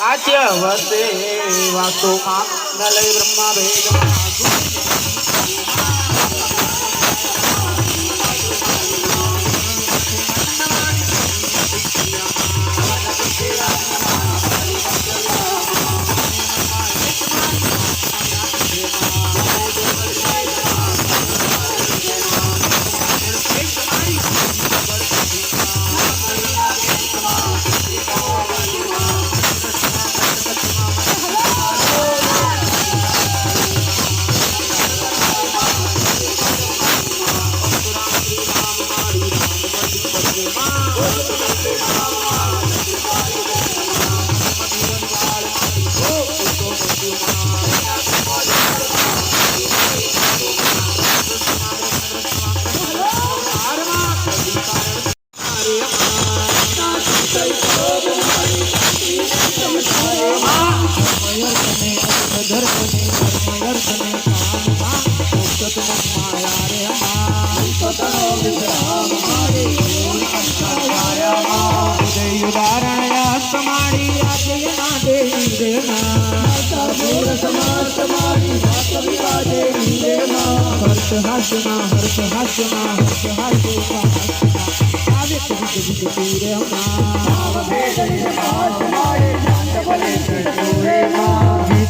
आच्य वसे वासो मा नलय ब्रह्मा भेद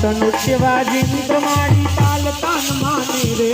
नृत्यवाजी प्रमाणी ताल तान माने रे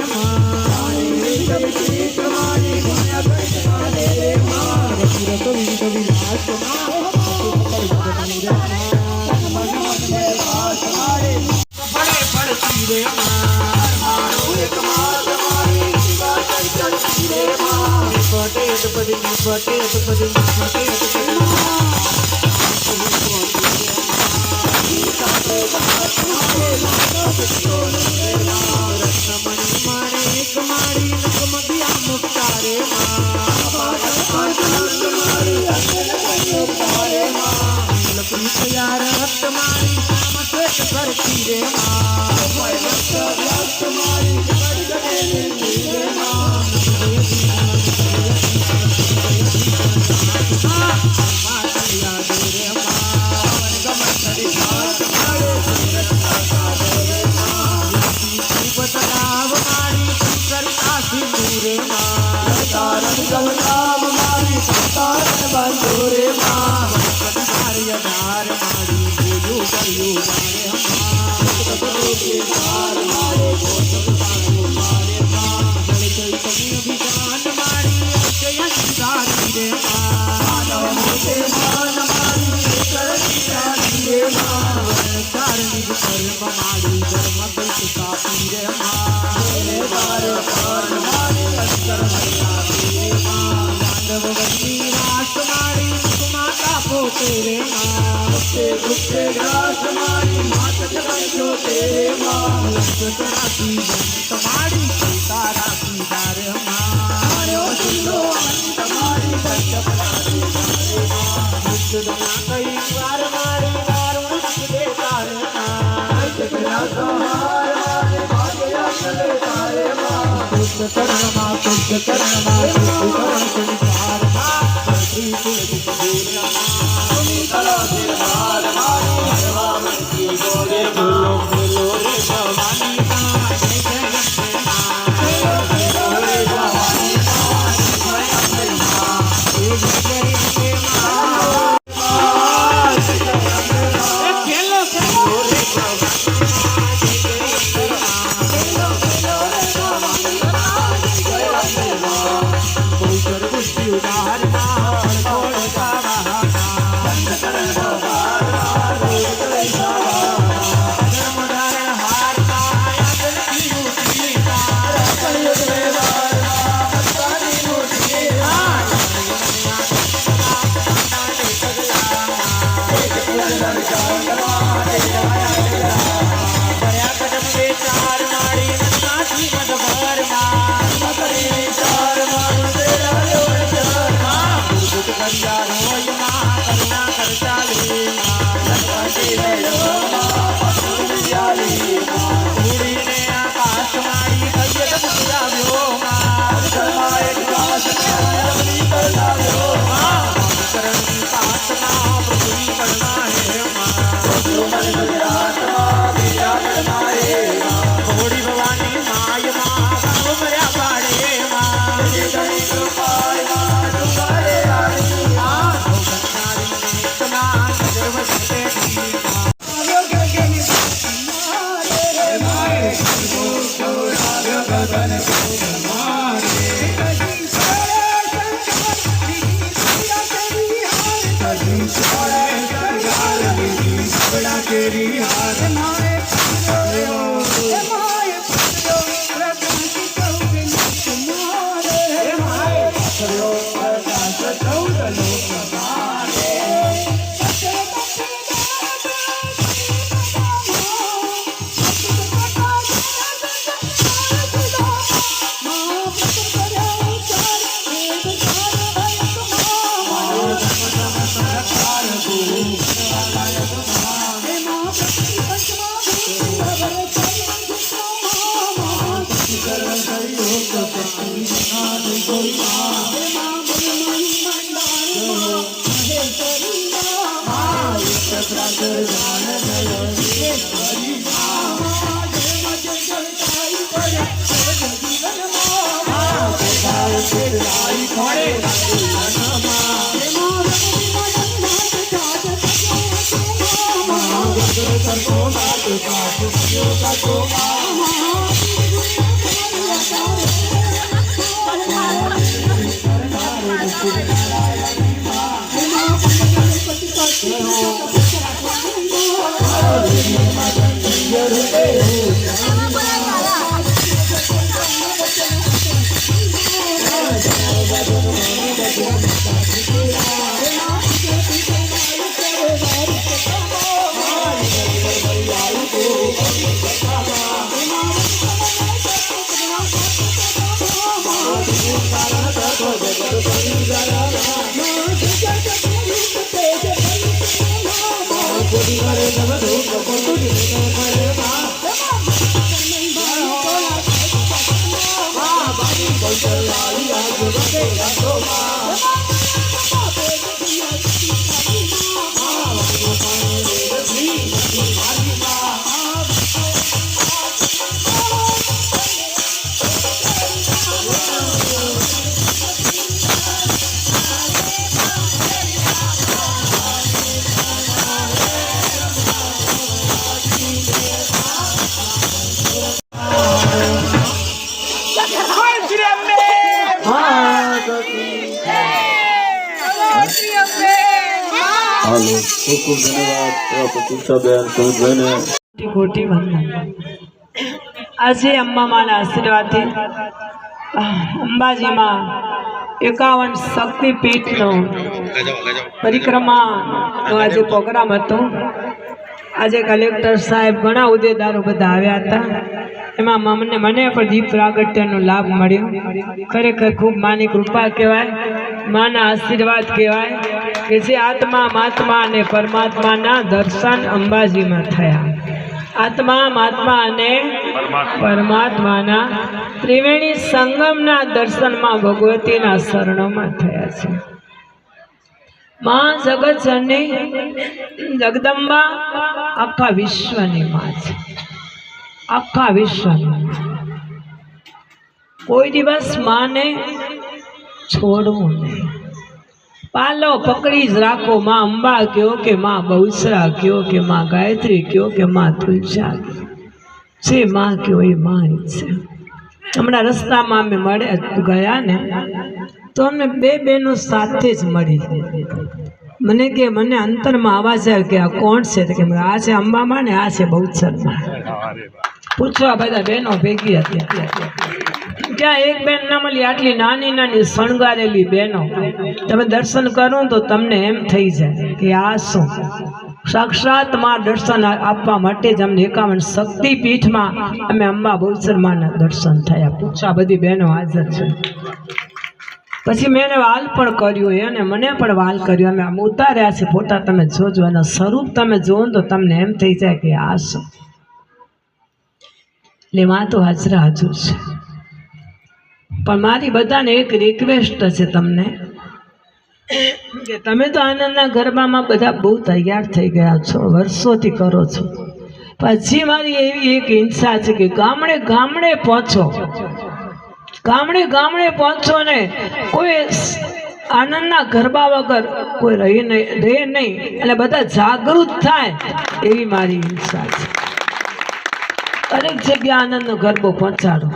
ખૂબ ધન્યવાદ પ્રતીક્ષાબેન સુમિતભાઈને કોટી વંદન। આજે અંબા માના આશીર્વાદથી અંબાજીમાં 51 શક્તિપીઠનો પરિક્રમાનો આજે પ્રોગ્રામ હતો। આજે કલેક્ટર સાહેબ ઘણા હોદ્દેદારો બધા આવ્યા હતા। એમાં મને પણ દીપ પ્રાગટ્યનો લાભ મળ્યો। ખરેખર ખૂબ માની કૃપા કહેવાય, માના આશીર્વાદ કહેવાય કે જે આત્મા મહાત્મા અને પરમાત્માના દર્શન અંબાજીમાં થયા। આત્મા મહાત્મા અને પરમાત્માના ત્રિવેણી સંગમના દર્શનમાં ભગવતીના શરણોમાં થયા છે। માં જગત જનની જગદંબા આખા વિશ્વની માં છે, આખા વિશ્વની। કોઈ દિવસ માને છોડવું નહીં, પાલો પકડી જ રાખો। માં અંબા કયો કે માં બહુસરા કયો કે માં ગાયત્રી કયો કે માં તુલસા કયો, જે માં કયો એ માં જ છે। હમણાં રસ્તામાં અમે મળે ગયા ને તો અમને બે બહેનો સાથે જ મળી, મને કે મને અંતરમાં અવાજ આવે કે આ કોણ છે તો કે આ છે અંબામાં ને આ છે બહુચરમાં. પૂછવા બધા બહેનો ભેગી હતી ત્યાં એક બેન ના મળી આટલી નાની નાની શણગારેલી બહેનો. તમે દર્શન કરો તો તમને એમ થઈ જાય કે આ શું સાક્ષાત માં દર્શન આપવા માટે જ અમને 51 શક્તિપીઠમાં અમે અંબા બહુચરમાના દર્શન થયા. પૂછવા બધી બહેનો હાજર છે. પછી મેં એને વાલ પણ કર્યું અને મને પણ વાલ કર્યું. અમે આમ ઉતાર્યા છે ફોટા, તમે જોજો એના સ્વરૂપ તમે જોવો તો તમને એમ થઈ જાય કે આ શું. એટલે માં તો હાજરા હાજર છે. પણ મારી બધાને એક રિક્વેસ્ટ છે તમને કે તમે તો આનંદના ગરબામાં બધા બહુ તૈયાર થઈ ગયા છો, વર્ષોથી કરો છો. પછી મારી એવી એક ઈચ્છા છે કે ગામડે ગામડે પહોંચો, ગામડે ગામડે પહોંચો ને કોઈ આનંદના ગરબા વગર કોઈ રહે નહીં એટલે બધા જાગૃત થાય એવી મારી ઈચ્છા છે. દરેક જગ્યાએ આનંદનો ગરબો પહોંચાડો,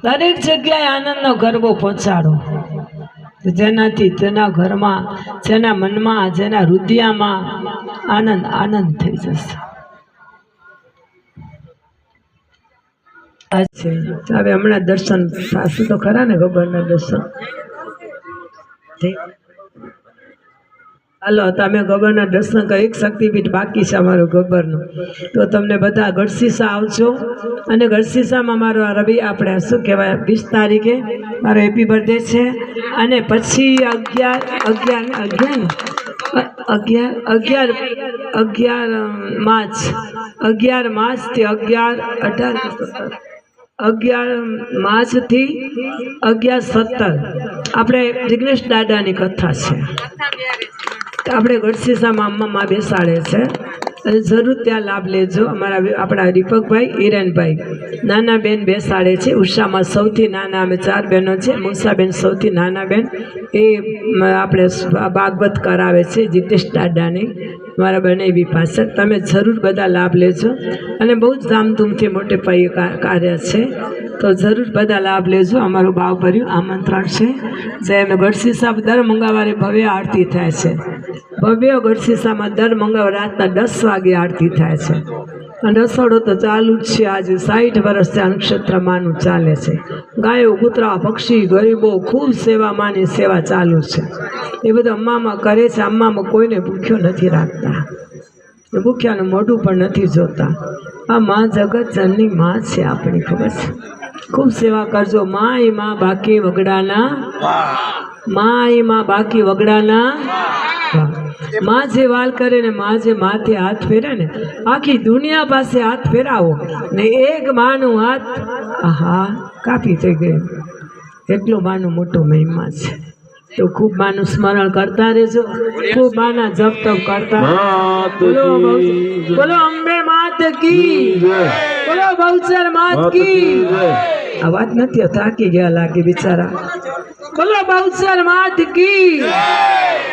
દરેક જગ્યાએ આનંદનો ગરબો પહોંચાડો, જેનાથી તેના ઘરમાં, જેના મનમાં, જેના હૃદયમાં આનંદ આનંદ થઈ જશે. અચ્છા, હવે હમણાં દર્શન થશે તો ખરા ને ગબ્બરના દર્શન? હાલો, તમે ગબ્બરના દર્શન કરો. એક શક્તિપીઠ બાકી છે અમારું ગબ્બરનું, તો તમને બધા ગઢસીસા આવજો. અને ગઢસીસામાં મારો આ રવિ આપણે શું કહેવાય 20 તારીખે મારો હેપી બર્થડે છે. અને પછી 11 માર્ચથી 11 માર્ચથી 11-17 આપણે જિગ્નેશ દાદાની કથા છે. આપણે ગઢસીસામાં અમ્મામાં બેસાડે છે અને જરૂર ત્યાં લાભ લેજો. આપણા દીપકભાઈ, હિરેનભાઈ, નાના બેન બેસાડે છે. ઉષામાં સૌથી નાના અમે 4 બહેનો છે. મૂસાબેન સૌથી નાના બેન, એ આપણે ભાગવત કરાવે છે જિગ્નેશ દાદાની, મારા બનેવી પાસે. તમે જરૂર બધા લાભ લેજો અને બહુ જ ધામધૂમથી મોટે પાયે કાર્ય છે, તો જરૂર બધા લાભ લેજો. અમારું ભાવભર્યું આમંત્રણ છે. જેમ ગઢસીસા દર મંગળવારે ભવ્ય આરતી થાય છે. ભવ્ય ગઢસીસામાં દર મંગળવારે રાતના 10 વાગે આરતી થાય છે. અને રસોડો તો ચાલુ જ છે. આજે 60 વર્ષથી આ નક્ષત્ર માનું ચાલે છે. ગાયો, કૂતરા, પક્ષી, ગરીબો ખૂબ સેવા માની સેવા ચાલુ છે. એ બધું અમ્મામાં કરે છે. અમ્મામાં કોઈને ભૂખ્યો નથી રાખતા, ભૂખ્યાનું મોઢું પણ નથી જોતા. આ માં જગત જનની માં છે આપણી, ખબર છે. ખૂબ સેવા કરજો. માં એ માં બાકી વગડાના, માં એ માં બાકી વગડાના. માં જે વાલ કરે ને, માં જે માથે હાથ ફેરે ને, આખી દુનિયા પાસે હાથ ફેરાવો ને એક માનું હાથ આહા કાપી થઈ ગયું. એટલો માનો મોટો મહિમા છે. તો ખૂબ માનું સ્મરણ કરતા રહેજો, ખૂબ માના જપ તપ કરતા. બોલો અંબે માત કી, બોલો બહુચર માત કી. આ વાત નથી, થાકી ગયા લાગે બિચારા. બોલો બહુચર માત કી,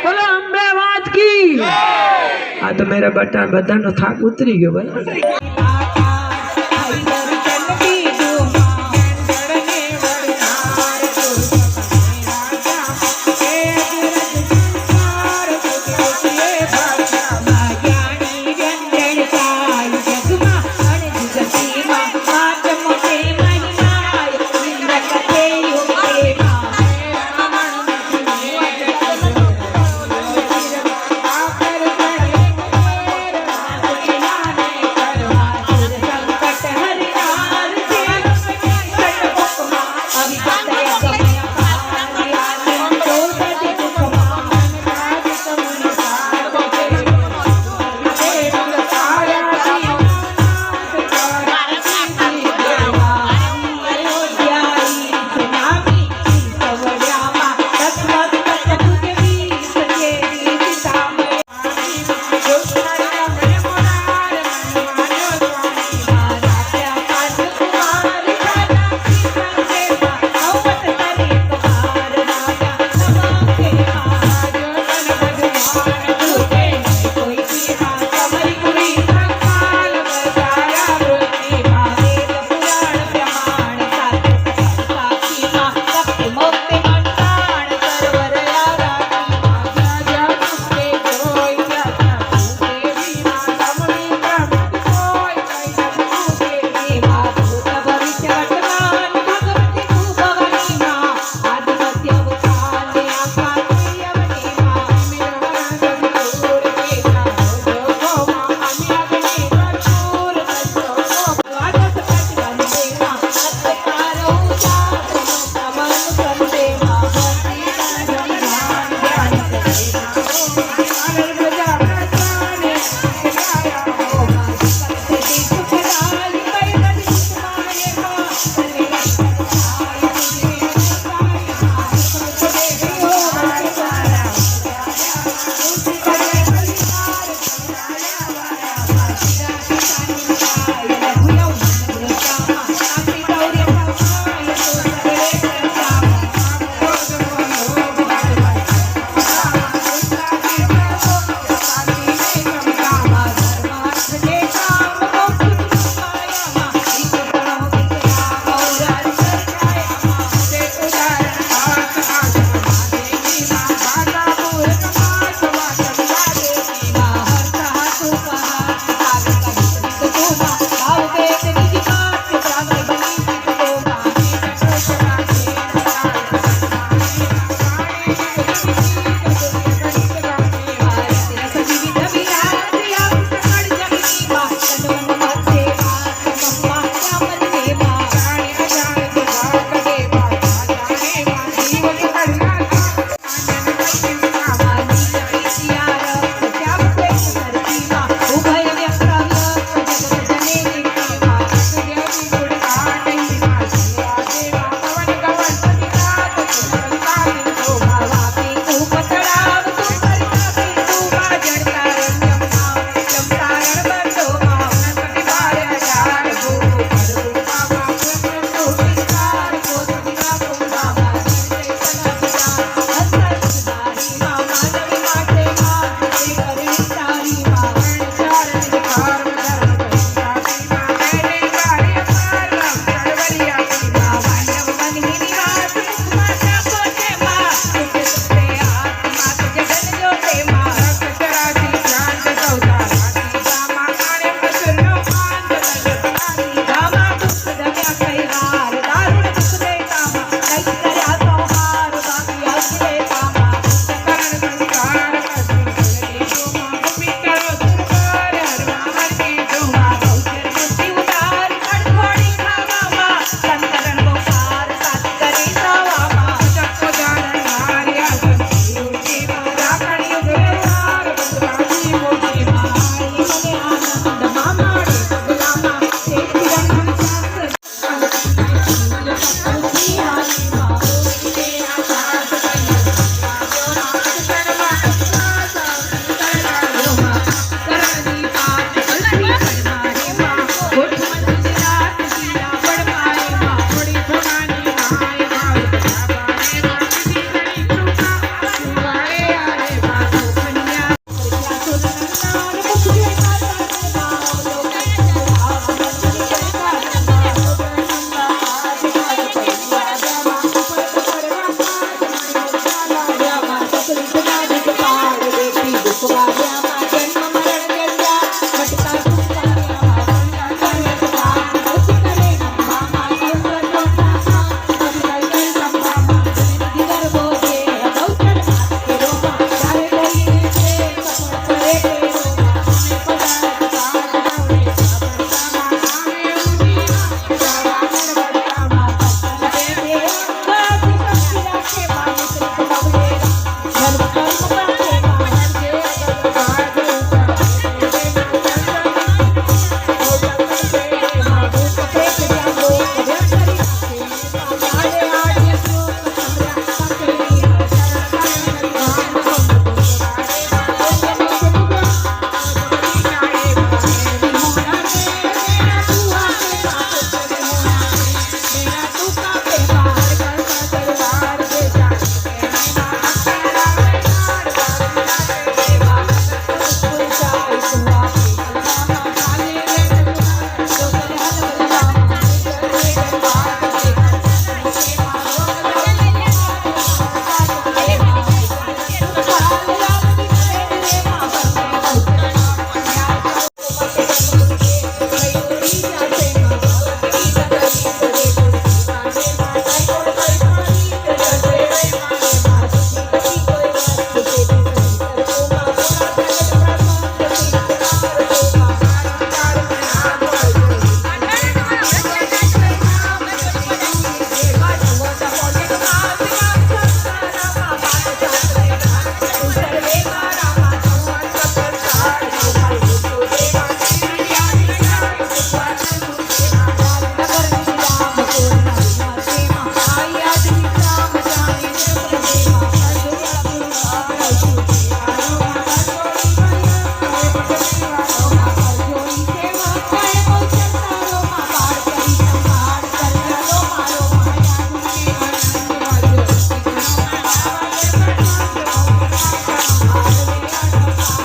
બોલો અંબે માત કી. આ તો મેરા બધાનો થાક ઉતરી ગયો ભાઈ.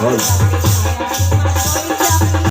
હોય